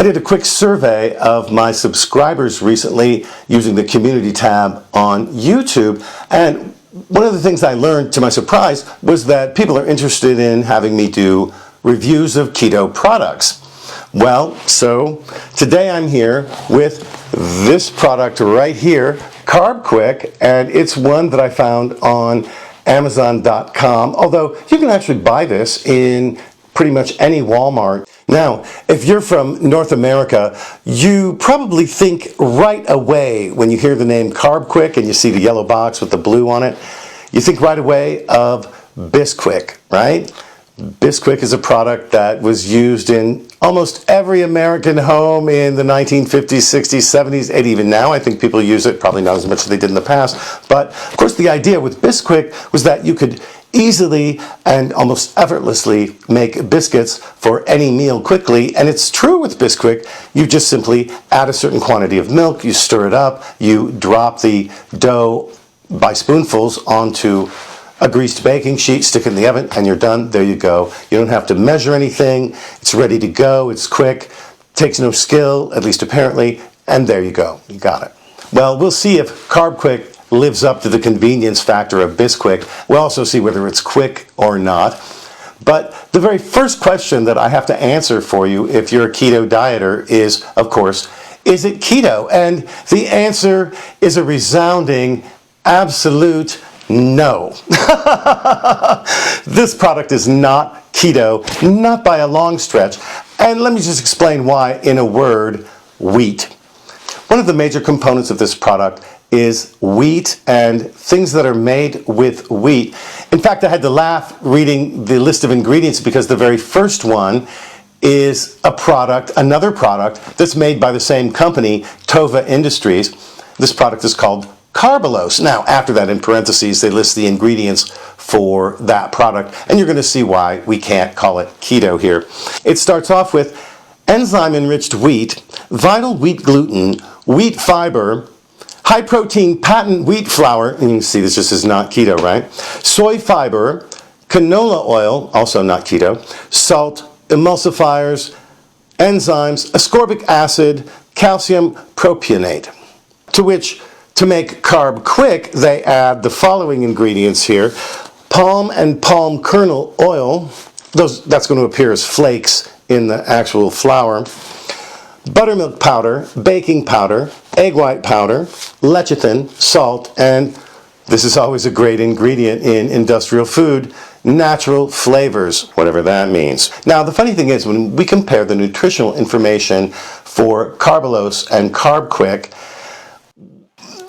I did a quick survey of my subscribers recently using the community tab on YouTube, and one of the things I learned to my surprise was that people are interested in having me do reviews of keto products. Well, so today I'm here with this product right here, CARBQUICK, and it's one that I found on Amazon.com, although you can actually buy this in pretty much any Walmart. Now, if you're from North America, you probably think right away when you hear the name CARBQUICK and you see the yellow box with the blue on it, you think right away of Bisquick, right? Bisquick is a product that was used in almost every American home in the 1950s, 60s, 70s, and even now I think people use it, probably not as much as they did in the past. But of course the idea with Bisquick was that you could easily and almost effortlessly make biscuits for any meal quickly, and it's true with Bisquick. You just simply add a certain quantity of milk, you stir it up, you drop the dough by spoonfuls onto a greased baking sheet, stick it in the oven, and you're done. There you go. You don't have to measure anything. It's ready to go. It's quick. Takes no skill, at least apparently, and there you go. You got it. Well, we'll see if CARBQUICK lives up to the convenience factor of Bisquick. We'll also see whether it's quick or not. But the very first question that I have to answer for you if you're a keto dieter is, of course, is it keto? And the answer is a resounding, absolute no. This product is not keto, not by a long stretch. And let me just explain why in a word: wheat. One of the major components of this product is wheat and things that are made with wheat. In fact, I had to laugh reading the list of ingredients because the very first one is a product, another product, that's made by the same company, Tova Industries. This product is called Carbolose. Now, after that, in parentheses, they list the ingredients for that product, and you're going to see why we can't call it keto here. It starts off with enzyme-enriched wheat, vital wheat gluten, wheat fiber, high-protein patent wheat flour, and you can see this just is not keto, right? Soy fiber, canola oil, also not keto, salt, emulsifiers, enzymes, ascorbic acid, calcium propionate, to which to make CARBQUICK, they add the following ingredients here: palm and palm kernel oil, that's going to appear as flakes in the actual flour, buttermilk powder, baking powder, egg white powder, lecithin, salt, and this is always a great ingredient in industrial food, natural flavors, whatever that means. Now, the funny thing is, when we compare the nutritional information for Carbolose and CARBQUICK,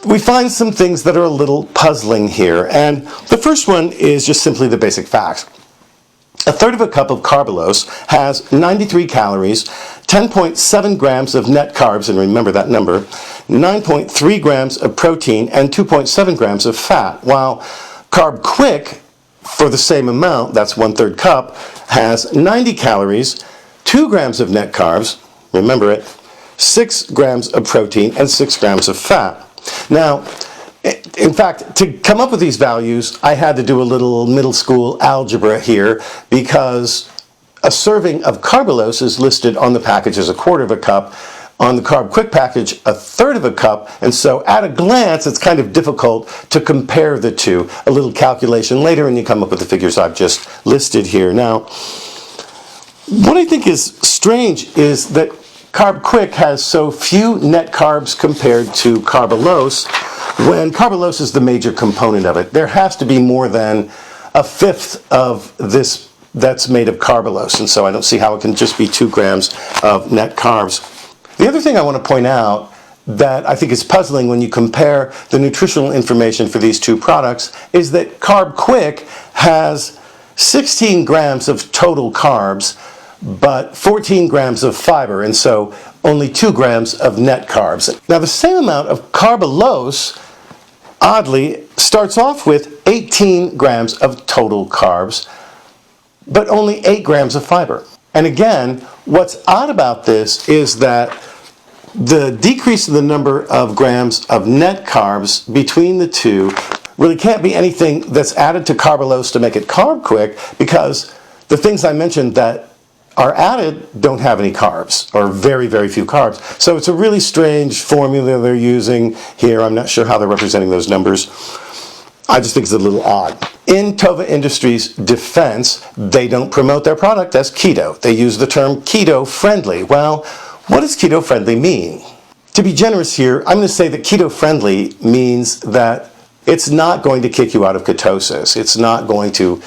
we find some things that are a little puzzling here, and the first one is just simply the basic facts. A third of a cup of Carbolose has 93 calories, 10.7 grams of net carbs, and remember that number, 9.3 grams of protein, and 2.7 grams of fat, while CARBQUICK, for the same amount, that's 1/3 cup, has 90 calories, 2 grams of net carbs, remember it, 6 grams of protein, and 6 grams of fat. Now, in fact, to come up with these values, I had to do a little middle school algebra here, because a serving of Carbolose is listed on the package as 1/4 of a cup, on the CARBQUICK package 1/3 of a cup, and so at a glance it's kind of difficult to compare the two. A little calculation later and you come up with the figures I've just listed here. Now, what I think is strange is that CARBQUICK has so few net carbs compared to Carbolose, when Carbolose is the major component of it. There has to be more than 1/5 of this that's made of Carbolose, and so I don't see how it can just be 2 grams of net carbs. The other thing I want to point out that I think is puzzling when you compare the nutritional information for these two products is that CARBQUICK has 16 grams of total carbs, but 14 grams of fiber, and so only 2 grams of net carbs. Now, the same amount of Carbolose, oddly, starts off with 18 grams of total carbs, but only 8 grams of fiber. And again, what's odd about this is that the decrease in the number of grams of net carbs between the two really can't be anything that's added to Carbolose to make it CARBQUICK, because the things I mentioned that are added don't have any carbs, or very, very few carbs. So it's a really strange formula they're using here. I'm not sure how they're representing those numbers. I just think it's a little odd. In Tova Industries' defense, they don't promote their product as keto. They use the term keto-friendly. Well, what does keto-friendly mean? To be generous here, I'm going to say that keto-friendly means that it's not going to kick you out of ketosis. It's not going to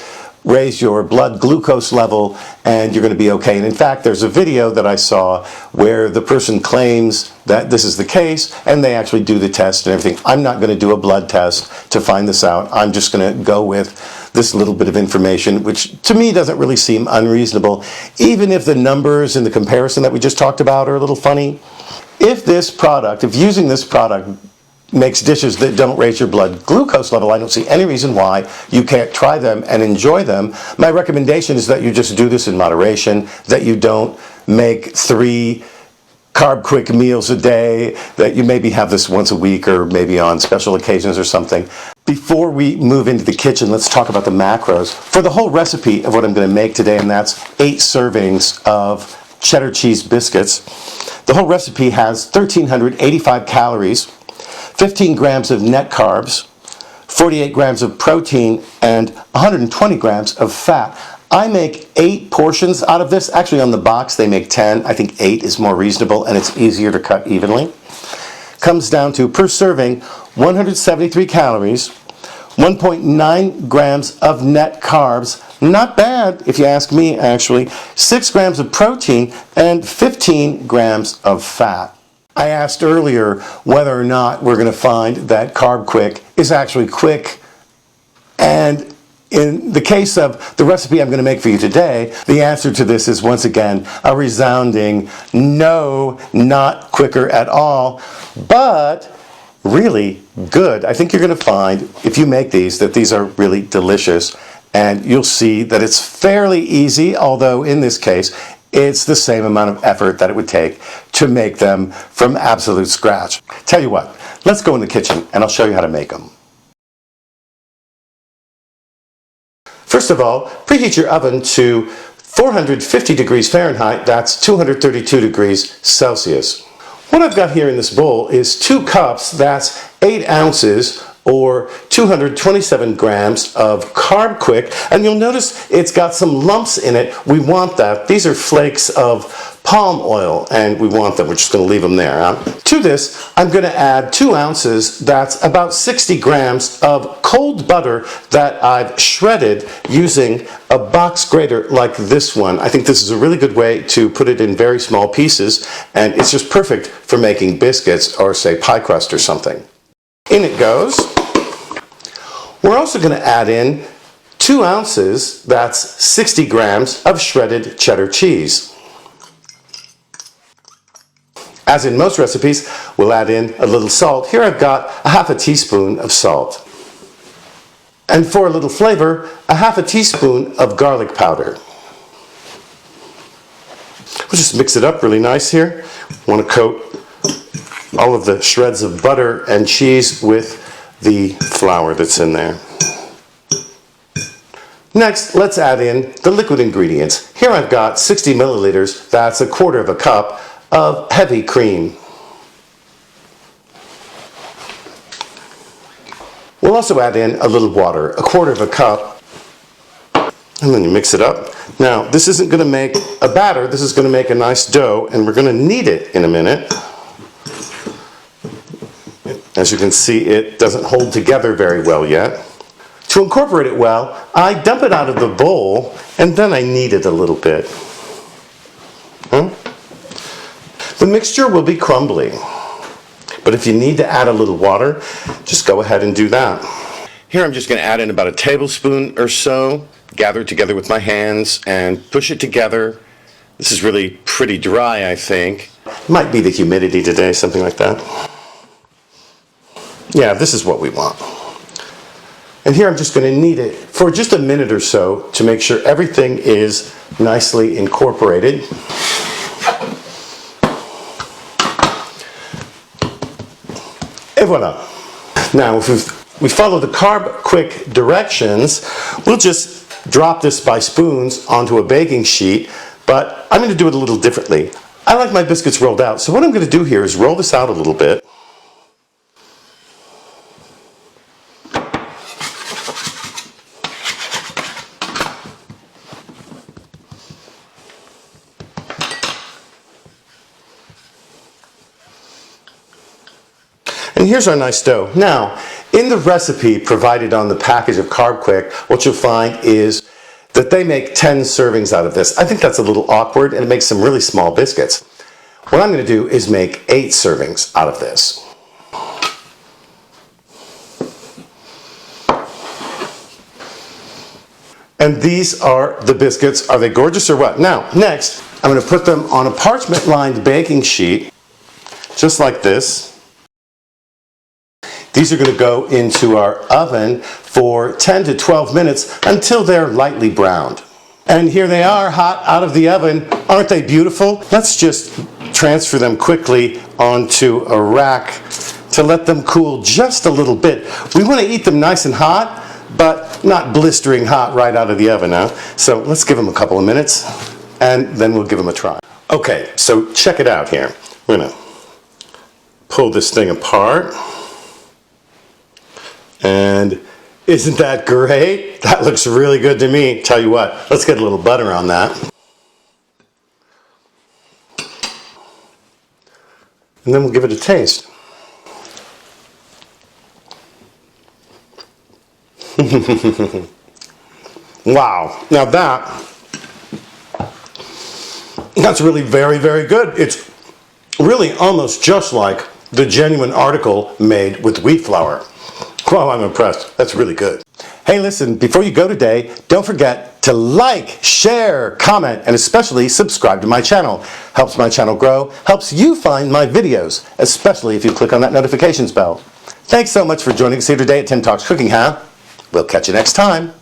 raise your blood glucose level and you're going to be okay. And in fact, there's a video that I saw where the person claims that this is the case and they actually do the test and everything. I'm not going to do a blood test to find this out. I'm just going to go with this little bit of information, which to me doesn't really seem unreasonable, even if the numbers in the comparison that we just talked about are a little funny. If using this product makes dishes that don't raise your blood glucose level, I don't see any reason why you can't try them and enjoy them. My recommendation is that you just do this in moderation, that you don't make 3 CARB-QUICK meals a day, that you maybe have this once a week or maybe on special occasions or something. Before we move into the kitchen, let's talk about the macros. For the whole recipe of what I'm going to make today, and that's 8 servings of cheddar cheese biscuits, the whole recipe has 1,385 calories, 15 grams of net carbs, 48 grams of protein, and 120 grams of fat. I make 8 portions out of this. Actually, on the box, they make 10. I think 8 is more reasonable, and it's easier to cut evenly. Comes down to, per serving, 173 calories, 1.9 grams of net carbs. Not bad, if you ask me, actually. 6 grams of protein, and 15 grams of fat. I asked earlier whether or not we're going to find that CARBQUICK is actually quick, and in the case of the recipe I'm going to make for you today, the answer to this is once again a resounding no, not quicker at all, but really good. I think you're going to find, if you make these, that these are really delicious, and you'll see that it's fairly easy, although in this case it's the same amount of effort that it would take to make them from absolute scratch. Tell you what, let's go in the kitchen and I'll show you how to make them. First of all, preheat your oven to 450 degrees Fahrenheit, that's 232 degrees Celsius. What I've got here in this bowl is 2 cups, that's 8 ounces, or 227 grams of CARBQUICK, and you'll notice it's got some lumps in it. We want that. These are flakes of palm oil, and we want them. We're just going to leave them there. To this, I'm going to add 2 ounces, that's about 60 grams of cold butter that I've shredded using a box grater like this one. I think this is a really good way to put it in very small pieces, and it's just perfect for making biscuits or, say, pie crust or something. In it goes. We're also going to add in 2 ounces, that's 60 grams of shredded cheddar cheese. As in most recipes, we'll add in a little salt. Here I've got a half a teaspoon of salt. And for a little flavor, a half a teaspoon of garlic powder. We'll just mix it up really nice here. I want to coat all of the shreds of butter and cheese with the flour that's in there. Next, let's add in the liquid ingredients. Here I've got 60 milliliters, that's 1/4 cup of heavy cream. We'll also add in a little water, 1/4 cup, and then you mix it up. Now, this isn't going to make a batter, this is going to make a nice dough, and we're going to knead it in a minute. As you can see, it doesn't hold together very well yet. To incorporate it well, I dump it out of the bowl and then I knead it a little bit. The mixture will be crumbly, but if you need to add a little water, just go ahead and do that. Here I'm just going to add in about a tablespoon or so, gather it together with my hands and push it together. This is really pretty dry, I think. Might be the humidity today, something like that. Yeah, this is what we want. And here I'm just going to knead it for just a minute or so to make sure everything is nicely incorporated. Et voila. Now, if we follow the CARBQUICK directions, we'll just drop this by spoons onto a baking sheet, but I'm going to do it a little differently. I like my biscuits rolled out, so what I'm going to do here is roll this out a little bit. And here's our nice dough. Now, in the recipe provided on the package of CARBQUICK, what you'll find is that they make 10 servings out of this. I think that's a little awkward, and it makes some really small biscuits. What I'm going to do is make 8 servings out of this. And these are the biscuits. Are they gorgeous or what? Now, next, I'm going to put them on a parchment-lined baking sheet, just like this. These are going to go into our oven for 10 to 12 minutes until they're lightly browned. And here they are, hot out of the oven. Aren't they beautiful? Let's just transfer them quickly onto a rack to let them cool just a little bit. We want to eat them nice and hot, but not blistering hot right out of the oven now. So let's give them a couple of minutes, and then we'll give them a try. Okay, so check it out here. We're going to pull this thing apart. And isn't that great? That looks really good to me. Tell you what, let's get a little butter on that. And then we'll give it a taste. Wow, now that's really very, very good. It's really almost just like the genuine article made with wheat flour. Wow, I'm impressed. That's really good. Hey, listen, before you go today, don't forget to like, share, comment, and especially subscribe to my channel. Helps my channel grow, helps you find my videos, especially if you click on that notifications bell. Thanks so much for joining us here today at 10 Talks Cooking, huh? We'll catch you next time.